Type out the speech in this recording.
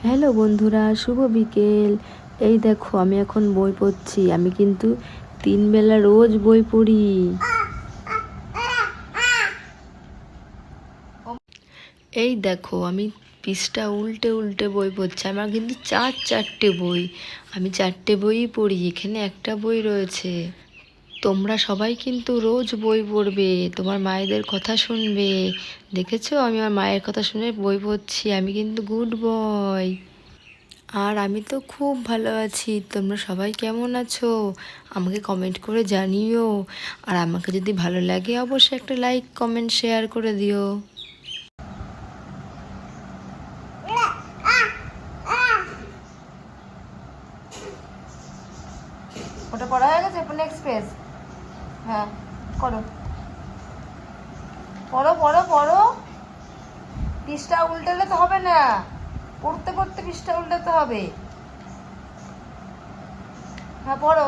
Hello বন্ধুরা, শুভ বিকেল। এই দেখো আমি এখন বই পড়ছি। আমি কিন্তু 3 বেলা রোজ বই পড়ি। এই দেখো আমি পৃষ্ঠা উল্টে উল্টে বই পড়ছি। আমার কিন্তু চারটে বই। আমি 4টে বইই পড়ি, এখানে একটা বই রয়েছে। তোমরা সবাই কিন্তু রোজ বই পড়বে, তোমার মায়েদের কথা শুনবে। দেখেছো আমি আমার মায়ের কথা শুনে বই পড়ছি। আমি কিন্তু গুড বয়। আর আমি তো খুব ভালো আছি। তোমরা সবাই কেমন আছো আমাকে কমেন্ট করে জানিও। আর আমাকে যদি ভালো লাগে অবশ্যই একটা লাইক কমেন্ট শেয়ার করে দিও। ওটা পড়া হয়ে গেছে? Next page. হ্যাঁ, করো, পড়ো পড়ো পড়ো। পৃষ্ঠা উল্টালে তো হবে না, পড়তে পড়তে পৃষ্ঠা উল্টাতে হবে। হ্যাঁ পড়ো।